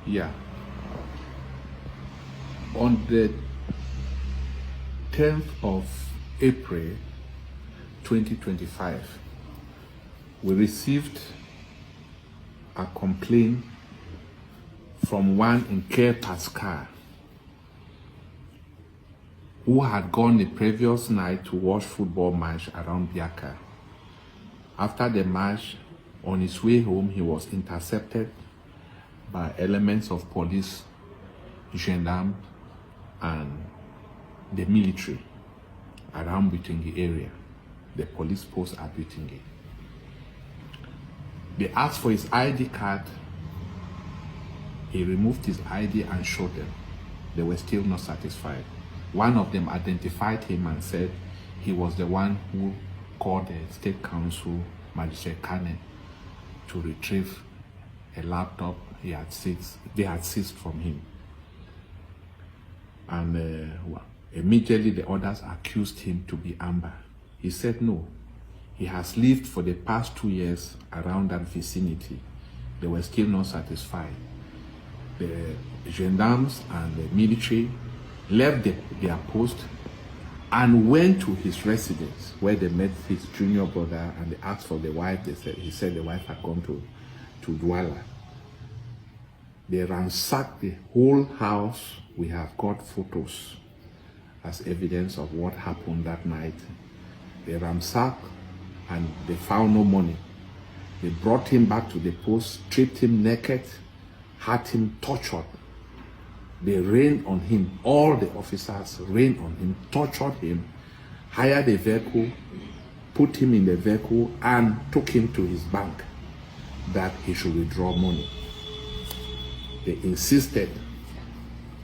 Yeah. On the 10th of April 2025, we received a complaint from one in Care Pascal who had gone the previous night to watch football match around Buea. After the match, on his way home, he was intercepted by elements of police, gendarmes, and the military around Buea area. The police post at Buea. They asked for his ID card. He removed his ID and showed them. They were still not satisfied. One of them identified him and said he was the one who called the State Council, Magistrate Kane, to retrieve a laptop they had seized from him. And immediately the others accused him to be Amber. He said no. He has lived for the past 2 years around that vicinity. They were still not satisfied. The gendarmes and the military left their post and went to his residence where they met his junior brother and they asked for the wife. He said the wife had gone to Douala. They ransacked the whole house. We have got photos as evidence of what happened that night. They ransacked and they found no money. They brought him back to the post, stripped him naked, had him tortured. They rained on him. All the officers rained on him, tortured him, hired a vehicle, put him in the vehicle, and took him to his bank that he should withdraw money. They insisted.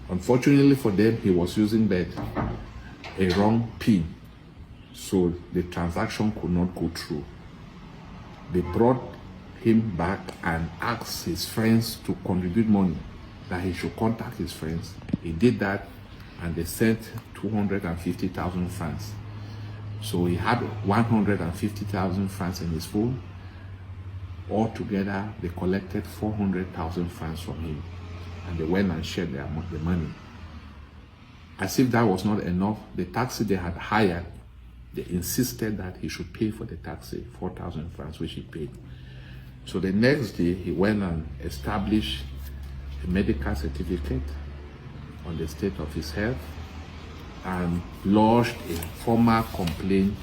Unfortunately for them, he was using a wrong PIN, so the transaction could not go through. They brought him back and asked his friends to contribute money, that he should contact his friends. He did that, and they sent 250,000 francs. So he had 150,000 francs in his phone. Altogether, they collected 400,000 francs from him, and they went and shared the money. As if that was not enough, the taxi they had hired, they insisted that he should pay for the taxi, 4,000 francs, which he paid. So the next day, he went and established a medical certificate on the state of his health and lodged a formal complaint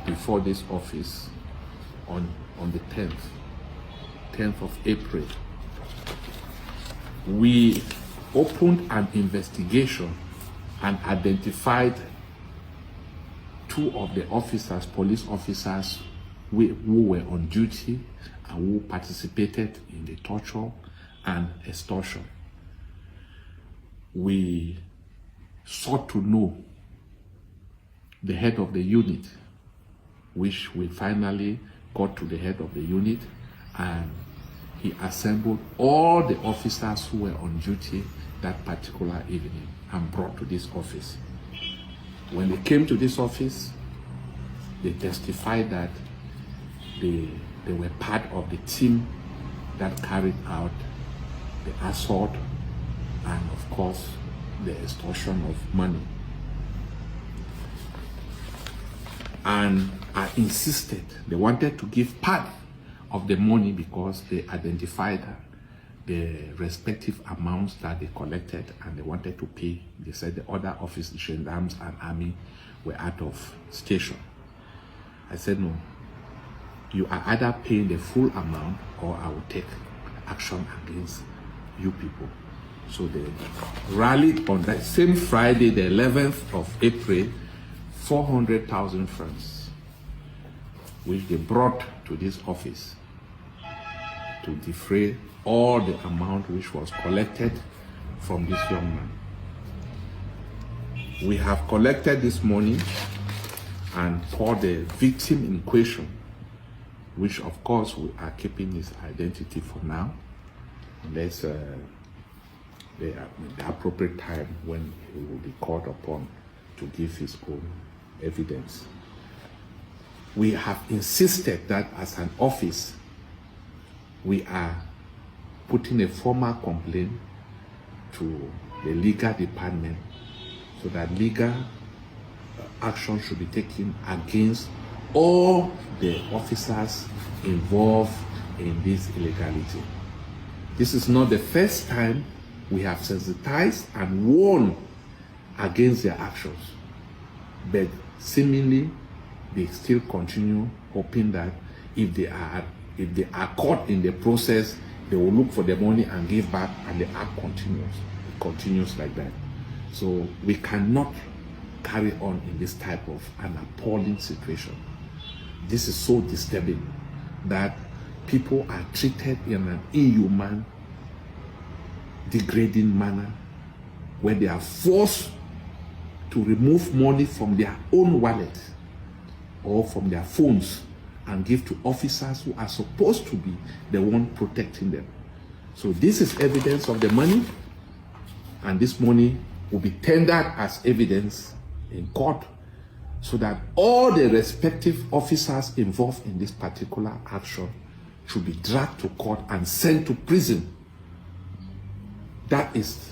before this office on the 10th of April. We opened an investigation and identified 2 of the officers, police officers, who were on duty and who participated in the torture and extortion. We sought to know the head of the unit, which we finally got to the head of the unit, and he assembled all the officers who were on duty that particular evening and brought to this office. When they came to this office, they testified that they were part of the team that carried out the assault and, of course, the extortion of money. And I insisted, they wanted to give part of the money because they identified the respective amounts that they collected and they wanted to pay. They said the other office, gendarmes and army, were out of station. I said, no, you are either paying the full amount or I will take action against you people. So they rallied on that same Friday, the 11th of April, 400,000 francs, which they brought to this office to defray all the amount which was collected from this young man. We have collected this money and for the victim in question, which of course we are keeping his identity for now, unless the appropriate time when he will be called upon to give his own evidence. We have insisted that as an office, we are putting a formal complaint to the legal department so that legal action should be taken against all the officers involved in this illegality. This is not the first time we have sensitized and warned against their actions, but seemingly they still continue, hoping that if they are caught in the process, they will look for the money and give back, and the act continues. It continues like that. So we cannot carry on in this type of an appalling situation. This is so disturbing that people are treated in an inhuman, degrading manner, where they are forced to remove money from their own wallet or from their phones and give to officers who are supposed to be the one protecting them. So this is evidence of the money, and this money will be tendered as evidence in court so that all the respective officers involved in this particular action should be dragged to court and sent to prison. That is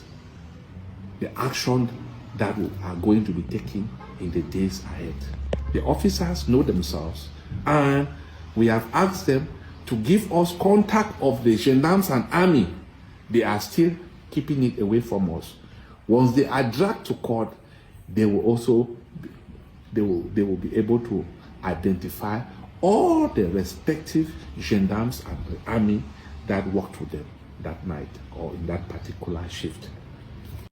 the action that are going to be taken in the days ahead. The officers know themselves, and we have asked them to give us contact of the gendarmes and army. They are still keeping it away from us. Once they are dragged to court, they will be able to identify all the respective gendarmes and the army that worked with them that night or in that particular shift.